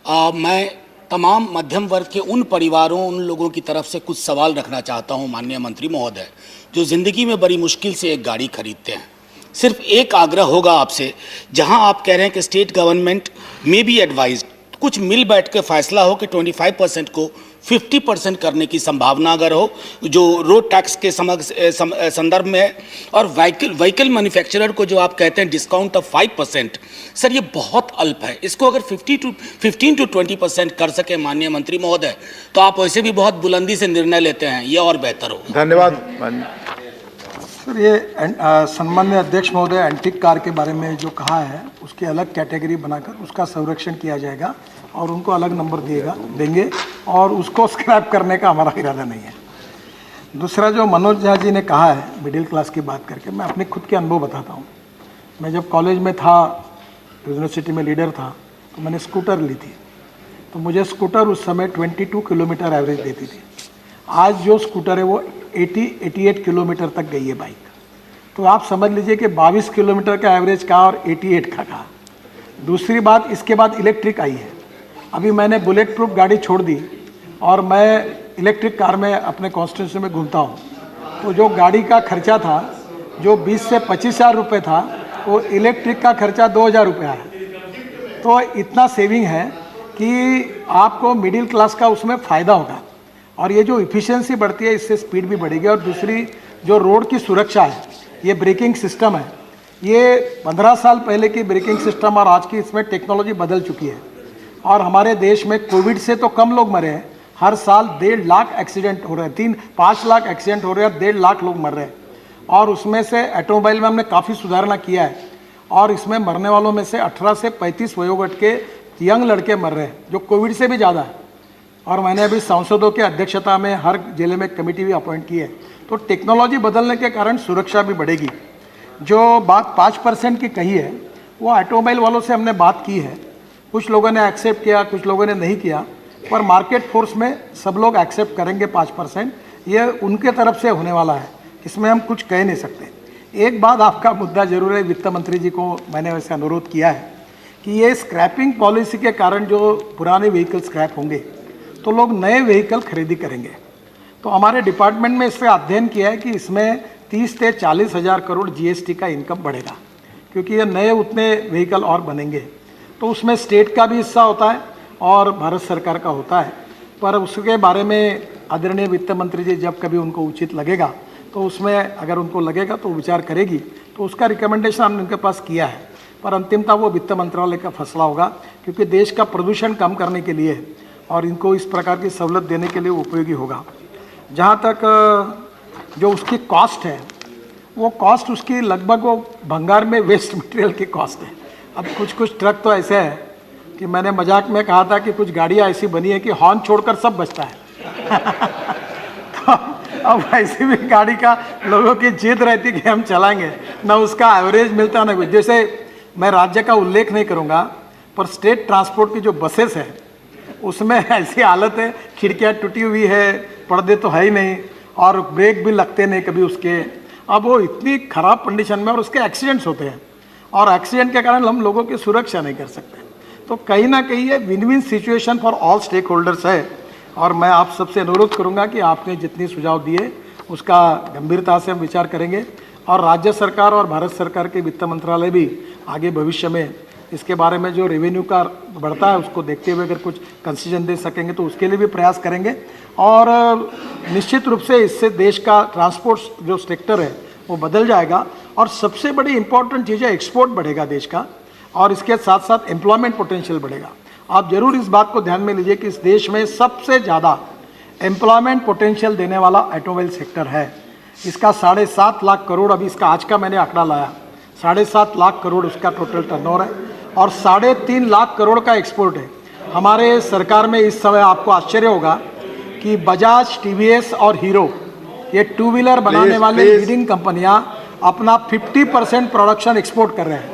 मैं तमाम मध्यम वर्ग के उन परिवारों, उन लोगों की तरफ से कुछ सवाल रखना चाहता हूं माननीय मंत्री महोदय, जो ज़िंदगी में बड़ी मुश्किल से एक गाड़ी खरीदते हैं। सिर्फ एक आग्रह होगा आपसे, जहां आप कह रहे हैं कि स्टेट गवर्नमेंट में बी एडवाइज्ड, कुछ मिल बैठ के फैसला हो कि 25% को 50% करने की संभावना अगर हो, जो रोड टैक्स के संदर्भ में है, और व्हीकल मैन्युफैक्चरर को जो आप कहते हैं डिस्काउंट ऑफ 5%, सर ये बहुत अल्प है। इसको अगर 15 to 20% कर सके माननीय मंत्री महोदय, तो आप वैसे भी बहुत बुलंदी से निर्णय लेते हैं, ये और बेहतर हो। धन्यवाद सर। ये सम्मान्य अध्यक्ष महोदय, एंटीक कार के बारे में जो कहा है उसकी अलग कैटेगरी बनाकर उसका संरक्षण किया जाएगा और उनको अलग नंबर देंगे और उसको स्क्रैप करने का हमारा इरादा नहीं है। दूसरा, जो मनोज झा जी ने कहा है मिडिल क्लास की बात करके, मैं अपने खुद के अनुभव बताता हूँ। मैं जब कॉलेज में था, यूनिवर्सिटी में लीडर था, तो मैंने स्कूटर ली थी। तो मुझे स्कूटर उस समय 22 किलोमीटर एवरेज देती थी। आज जो स्कूटर है वो 88 किलोमीटर तक गई है बाइक। तो आप समझ लीजिए कि 22 किलोमीटर का एवरेज का और 88 का कहा। दूसरी बात, इसके बाद इलेक्ट्रिक आई है। अभी मैंने बुलेट प्रूफ गाड़ी छोड़ दी और मैं इलेक्ट्रिक कार में अपने कॉन्स्टिट्यूंसी में घूमता हूँ। तो जो गाड़ी का खर्चा था, जो 20 से 25 हज़ार रुपये था, वो इलेक्ट्रिक का खर्चा 2,000 रुपया है। तो इतना सेविंग है कि आपको मिडिल क्लास का उसमें फ़ायदा होगा और ये जो इफ़िशियंसी बढ़ती है, इससे स्पीड भी बढ़ेगी। और दूसरी, जो रोड की सुरक्षा है, ये ब्रेकिंग सिस्टम है, ये 15 साल पहले की ब्रेकिंग सिस्टम और आज की इसमें टेक्नोलॉजी बदल चुकी है। और हमारे देश में कोविड से तो कम लोग मरे हैं, हर साल 1.5 लाख एक्सीडेंट हो रहे हैं, 3-5 लाख एक्सीडेंट हो रहे हैं, 1.5 लाख लोग मर रहे हैं। और उसमें से ऑटोमोबाइल में हमने काफ़ी सुधारणा किया है और इसमें मरने वालों में से 18 से 35 वयोवर्ग के यंग लड़के मर रहे हैं, जो कोविड से भी ज़्यादा है। और मैंने अभी सांसदों की अध्यक्षता में हर जिले में कमेटी भी अपॉइंट की है। तो टेक्नोलॉजी बदलने के कारण सुरक्षा भी बढ़ेगी। जो बात 5% की कही है, वो ऑटोमोबाइल वालों से हमने बात की है। कुछ लोगों ने एक्सेप्ट किया, कुछ लोगों ने नहीं किया, पर मार्केट फोर्स में सब लोग एक्सेप्ट करेंगे 5%। ये उनके तरफ से होने वाला है, इसमें हम कुछ कह नहीं सकते। एक बात आपका मुद्दा जरूर है, वित्त मंत्री जी को मैंने वैसे अनुरोध किया है कि ये स्क्रैपिंग पॉलिसी के कारण जो पुराने व्हीकल स्क्रैप होंगे तो लोग नए व्हीकल खरीदी करेंगे। तो हमारे डिपार्टमेंट में इस पर अध्ययन किया है कि इसमें 30 से 40 हज़ार करोड़ जीएसटी का इनकम बढ़ेगा, क्योंकि ये नए उतने व्हीकल और बनेंगे। तो उसमें स्टेट का भी हिस्सा होता है और भारत सरकार का होता है। पर उसके बारे में आदरणीय वित्त मंत्री जी जब कभी उनको उचित लगेगा, तो उसमें अगर उनको लगेगा तो विचार करेगी। तो उसका रिकमेंडेशन हमने उनके पास किया है, पर अंतिमता वो वित्त मंत्रालय का फैसला होगा, क्योंकि देश का प्रदूषण कम करने के लिए और इनको इस प्रकार की सहूलत देने के लिए उपयोगी होगा। जहाँ तक जो उसकी कॉस्ट है, वो कॉस्ट उसकी लगभग वो भंगार में वेस्ट मटेरियल की कॉस्ट है। अब कुछ ट्रक तो ऐसे हैं कि मैंने मजाक में कहा था कि कुछ गाड़ियाँ ऐसी बनी है कि हॉर्न छोड़कर सब बचता है। तो अब ऐसी भी गाड़ी का लोगों की जिद रहती कि हम चलाएंगे, ना उसका एवरेज मिलता ना कुछ। जैसे मैं राज्य का उल्लेख नहीं करूँगा, पर स्टेट ट्रांसपोर्ट की जो बसेस है उसमें ऐसी हालत है, खिड़कियाँ टूटी हुई है, पर्दे तो है ही नहीं और ब्रेक भी लगते नहीं कभी उसके। अब वो इतनी ख़राब कंडीशन में, और उसके एक्सीडेंट्स होते हैं और एक्सीडेंट के कारण हम लोगों की सुरक्षा नहीं कर सकते। तो कहीं ना कहीं ये win win situation for all stakeholders है। और मैं आप सबसे अनुरोध करूंगा कि आपने जितनी सुझाव दिए उसका गंभीरता से हम विचार करेंगे और राज्य सरकार और भारत सरकार के वित्त मंत्रालय भी आगे भविष्य में इसके बारे में जो रेवेन्यू का बढ़ता है उसको देखते हुए अगर कुछ कंसेशन दे सकेंगे तो उसके लिए भी प्रयास करेंगे। और निश्चित रूप से इससे देश का ट्रांसपोर्ट जो सेक्टर है वो बदल जाएगा और सबसे बड़ी इंपॉर्टेंट चीज़ है एक्सपोर्ट बढ़ेगा देश का, और इसके साथ साथ एम्प्लॉयमेंट पोटेंशियल बढ़ेगा। आप जरूर इस बात को ध्यान में लीजिए कि इस देश में सबसे ज़्यादा एम्प्लॉयमेंट पोटेंशियल देने वाला ऑटोमोबाइल सेक्टर है। इसका 7.5 लाख करोड़, अभी इसका आज का मैंने आंकड़ा लाया, 7.5 लाख करोड़ उसका टोटल टर्नओवर है और 3.5 लाख करोड़ का एक्सपोर्ट है। हमारे सरकार में इस समय आपको आश्चर्य होगा कि बजाज, टीवीएस और हीरो, ये टू व्हीलर बनाने वाले लीडिंग कंपनियां अपना 50% प्रोडक्शन एक्सपोर्ट कर रहे हैं।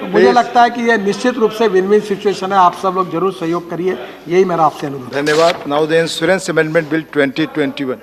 तो मुझे लगता है कि ये निश्चित रूप से विन विन सिचुएशन है। आप सब लोग जरूर सहयोग करिए, यही मेरा आपसे अनुरोध है। धन्यवाद। Now the insurance amendment bill 2021।